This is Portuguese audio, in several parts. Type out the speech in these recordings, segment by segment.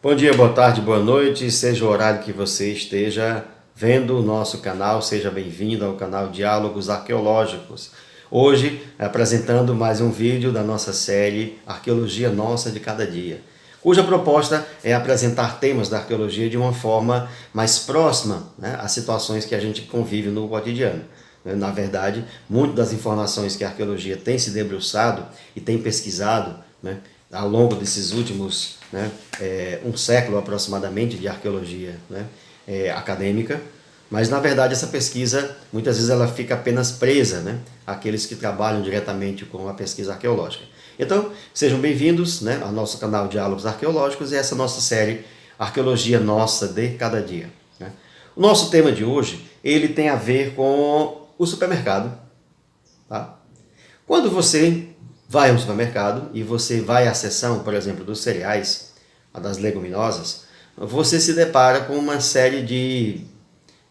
Bom dia, boa tarde, boa noite, seja o horário que você esteja vendo o nosso canal, seja bem-vindo ao canal Diálogos Arqueológicos. Hoje, apresentando mais um vídeo da nossa série Arqueologia Nossa de Cada Dia, cuja proposta é apresentar temas da arqueologia de uma forma mais próxima, às situações que a gente convive no cotidiano. Na verdade, muitas das informações que a arqueologia tem se debruçado e tem pesquisado, ao longo desses últimos um século aproximadamente de arqueologia acadêmica, mas na verdade essa pesquisa muitas vezes ela fica apenas presa àqueles que trabalham diretamente com a pesquisa arqueológica. Então sejam bem-vindos ao nosso canal Diálogos Arqueológicos e essa nossa série Arqueologia Nossa de Cada Dia. O nosso tema de hoje ele tem a ver com o supermercado. Tá? Quando você vai ao supermercado e você vai à seção, por exemplo, dos cereais, das leguminosas, você se depara com uma série de...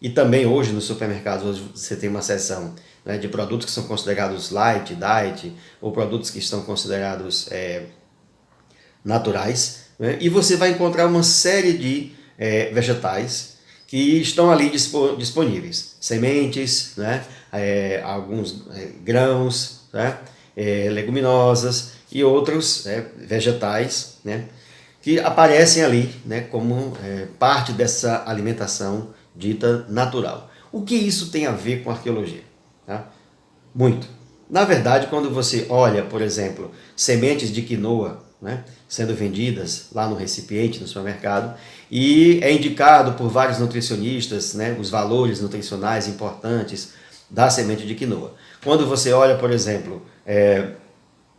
E também hoje nos supermercados hoje você tem uma seção de produtos que são considerados light, diet, ou produtos que estão considerados naturais, e você vai encontrar uma série de vegetais que estão ali disponíveis. Sementes, alguns grãos, leguminosas e outros vegetais que aparecem ali como parte dessa alimentação dita natural. O que isso tem a ver com arqueologia? Muito. Na verdade, quando você olha, por exemplo, sementes de quinoa sendo vendidas lá no recipiente no supermercado, e é indicado por vários nutricionistas os valores nutricionais importantes da semente de quinoa. Quando você olha, por exemplo,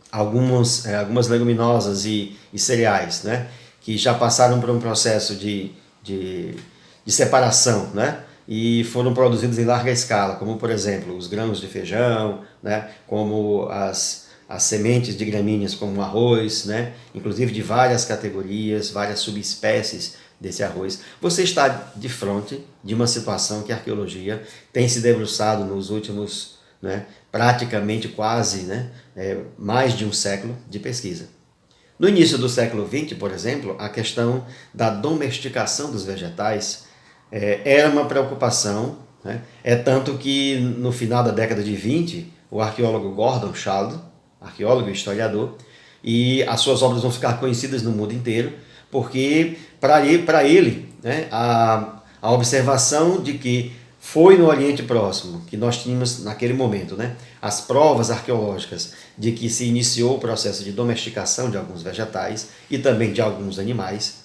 algumas leguminosas e cereais que já passaram por um processo de separação e foram produzidos em larga escala, como por exemplo os grãos de feijão, como as sementes de gramíneas como o arroz, inclusive de várias categorias, várias subespécies desse arroz, você está de frente de uma situação que a arqueologia tem se debruçado nos últimos, praticamente quase mais de um século de pesquisa. No início do século XX, por exemplo, a questão da domesticação dos vegetais era uma preocupação, tanto que no final da década de 20, o arqueólogo Gordon Chald, arqueólogo e historiador, e as suas obras vão ficar conhecidas no mundo inteiro, porque para ele a observação de que foi no Oriente Próximo que nós tínhamos naquele momento as provas arqueológicas de que se iniciou o processo de domesticação de alguns vegetais e também de alguns animais.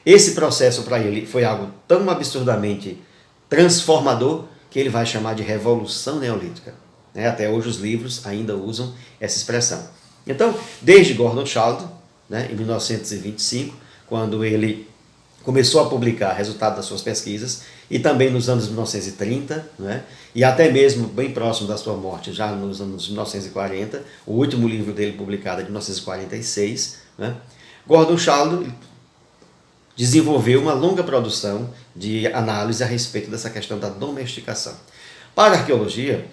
Esse processo para ele foi algo tão absurdamente transformador que ele vai chamar de Revolução Neolítica. Até hoje os livros ainda usam essa expressão. Então, desde Gordon Chald, em 1925, quando ele começou a publicar resultados das suas pesquisas, e também nos anos 1930, e até mesmo bem próximo da sua morte, já nos anos 1940, o último livro dele publicado é de 1946, Gordon Chald desenvolveu uma longa produção de análise a respeito dessa questão da domesticação. Para a arqueologia,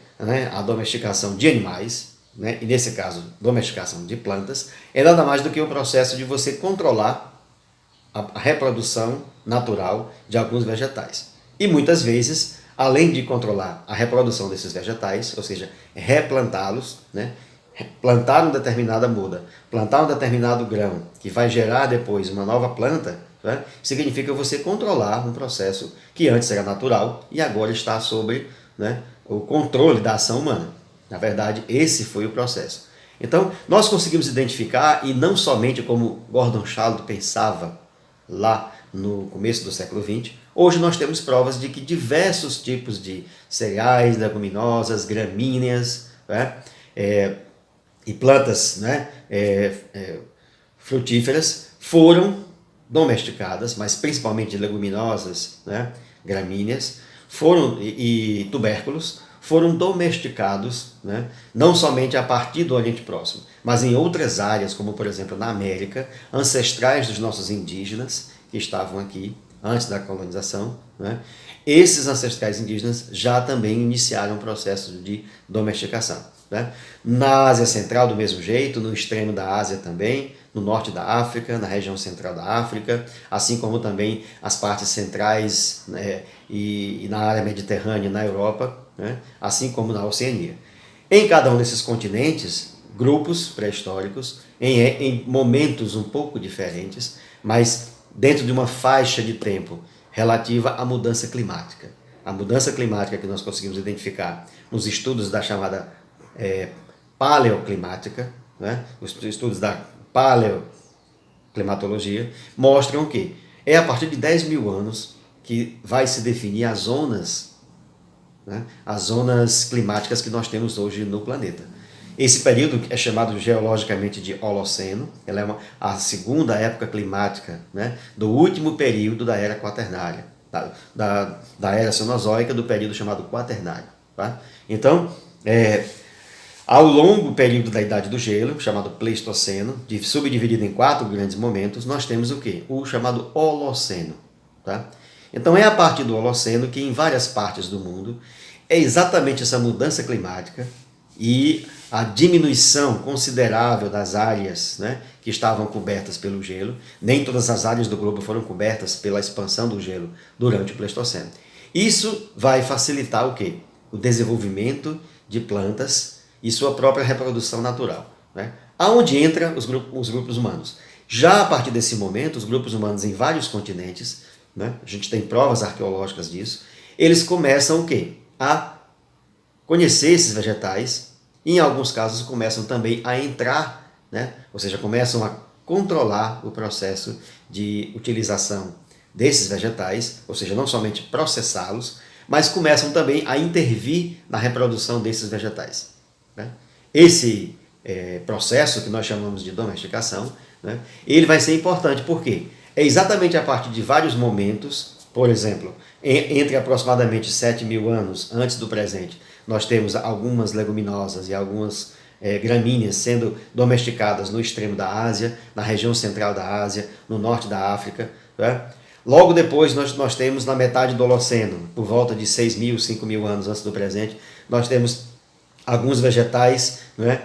a domesticação de animais, e nesse caso, domesticação de plantas, é nada mais do que o processo de você controlar a reprodução natural de alguns vegetais. E muitas vezes, além de controlar a reprodução desses vegetais, ou seja, replantá-los, plantar uma determinada muda, plantar um determinado grão, que vai gerar depois uma nova planta, significa você controlar um processo que antes era natural e agora está sob o controle da ação humana. Na verdade, esse foi o processo. Então, nós conseguimos identificar, e não somente como Gordon Chald pensava lá no começo do século XX, hoje nós temos provas de que diversos tipos de cereais, leguminosas, gramíneas e plantas frutíferas foram domesticadas, mas principalmente leguminosas, gramíneas, e tubérculos, foram domesticados, não somente a partir do Oriente Próximo, mas em outras áreas, como por exemplo na América, ancestrais dos nossos indígenas que estavam aqui antes da colonização. Esses ancestrais indígenas já também iniciaram o processo de domesticação. Na Ásia Central do mesmo jeito, no extremo da Ásia também, no norte da África, na região central da África, assim como também as partes centrais, né, e na área mediterrânea, na Europa, né, assim como na Oceania. Em cada um desses continentes, grupos pré-históricos, em momentos um pouco diferentes, mas dentro de uma faixa de tempo relativa à mudança climática. A mudança climática que nós conseguimos identificar nos estudos da chamada paleoclimática, né? Os estudos da paleoclimatologia, mostram que é a partir de 10 mil anos que vai se definir as zonas, né? As zonas climáticas que nós temos hoje no planeta. Esse período é chamado geologicamente de Holoceno, ela é a segunda época climática, né, do último período da era quaternária, da era Cenozoica, do período chamado quaternário. Tá? Então, ao longo período da Idade do Gelo, chamado Pleistoceno, subdividido em 4 grandes momentos, nós temos o quê? O chamado Holoceno. Tá? Então é a partir do Holoceno que em várias partes do mundo é exatamente essa mudança climática e a diminuição considerável das áreas, né, que estavam cobertas pelo gelo. Nem todas as áreas do globo foram cobertas pela expansão do gelo durante o Pleistoceno. Isso vai facilitar o quê? O desenvolvimento de plantas e sua própria reprodução natural, né? Aonde entra os grupos humanos. Já a partir desse momento, os grupos humanos em vários continentes, né, a gente tem provas arqueológicas disso, eles começam o quê? A conhecer esses vegetais, e em alguns casos começam também a entrar, né? Ou seja, começam a controlar o processo de utilização desses vegetais, ou seja, não somente processá-los, mas começam também a intervir na reprodução desses vegetais, né? Esse processo que nós chamamos de domesticação, né, ele vai ser importante porque é exatamente a partir de vários momentos, por exemplo, entre aproximadamente 7 mil anos antes do presente, nós temos algumas leguminosas e algumas gramíneas sendo domesticadas no extremo da Ásia, na região central da Ásia, no norte da África. Né? Logo depois nós temos na metade do Holoceno, por volta de 6 mil, 5 mil anos antes do presente, nós temos alguns vegetais, né,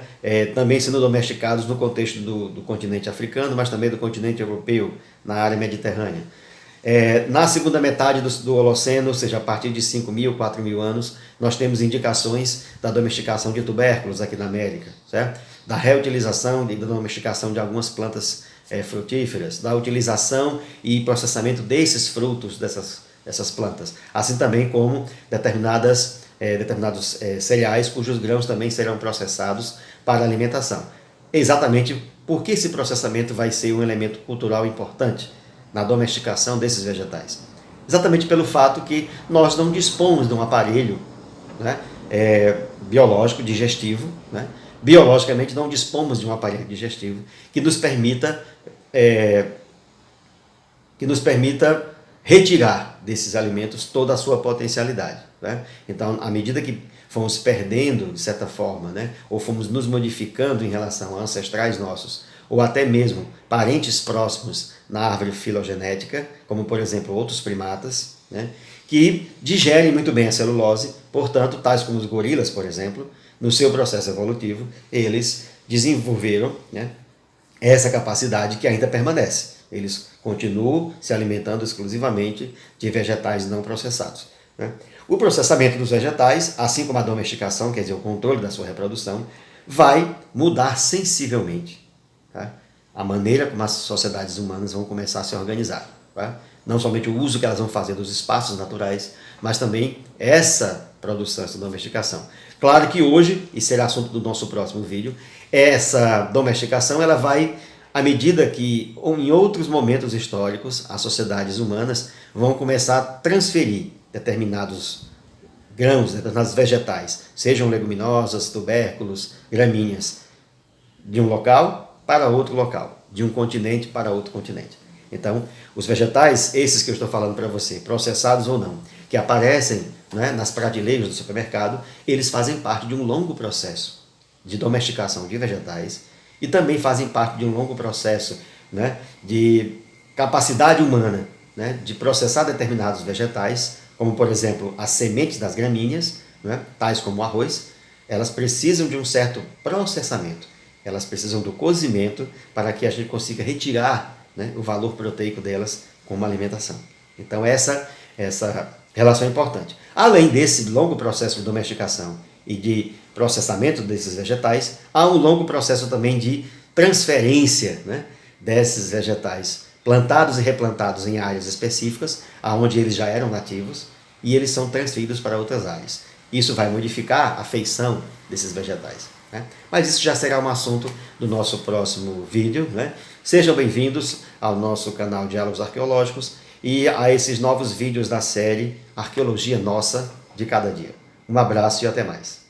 também sendo domesticados no contexto do continente africano, mas também do continente europeu, na área mediterrânea. Na segunda metade do Holoceno, ou seja, a partir de 5 mil, 4 mil anos, nós temos indicações da domesticação de tubérculos aqui na América, certo? Da reutilização e da domesticação de algumas plantas frutíferas, da utilização e processamento desses frutos, dessas plantas, assim também como determinados cereais cujos grãos também serão processados para alimentação. Exatamente porque esse processamento vai ser um elemento cultural importante na domesticação desses vegetais. Exatamente pelo fato que nós não dispomos de um aparelho, né, biológico, digestivo, né, biologicamente não dispomos de um aparelho digestivo que nos permita retirar desses alimentos toda a sua potencialidade, né? Então, à medida que fomos perdendo, de certa forma, né, ou fomos nos modificando em relação a ancestrais nossos, ou até mesmo parentes próximos na árvore filogenética, como por exemplo outros primatas, né, que digerem muito bem a celulose, portanto, tais como os gorilas, por exemplo, no seu processo evolutivo, eles desenvolveram, né, essa capacidade que ainda permanece. Eles continuam se alimentando exclusivamente de vegetais não processados, né? O processamento dos vegetais, assim como a domesticação, quer dizer, o controle da sua reprodução, vai mudar sensivelmente, tá? A maneira como as sociedades humanas vão começar a se organizar, tá? Não somente o uso que elas vão fazer dos espaços naturais, mas também essa produção, essa domesticação. Claro que hoje, e será assunto do nosso próximo vídeo, essa domesticação ela vai, à medida que em outros momentos históricos as sociedades humanas vão começar a transferir determinados grãos, determinados vegetais, sejam leguminosas, tubérculos, gramíneas, de um local para outro local, de um continente para outro continente. Então, os vegetais, esses que eu estou falando para você, processados ou não, que aparecem, né, nas prateleiras do supermercado, eles fazem parte de um longo processo de domesticação de vegetais e também fazem parte de um longo processo, né, de capacidade humana, né, de processar determinados vegetais, como por exemplo as sementes das gramíneas, né, tais como o arroz, elas precisam de um certo processamento. elas precisam do cozimento para que a gente consiga retirar, né, o valor proteico delas como alimentação. Então essa relação é importante. Além desse longo processo de domesticação e de processamento desses vegetais, há um longo processo também de transferência, né, desses vegetais plantados e replantados em áreas específicas, aonde eles já eram nativos, e eles são transferidos para outras áreas. Isso vai modificar a feição desses vegetais, né? Mas isso já será um assunto do nosso próximo vídeo, né? Sejam bem-vindos ao nosso canal Diálogos Arqueológicos e a esses novos vídeos da série Arqueologia Nossa de Cada Dia. Um abraço e até mais.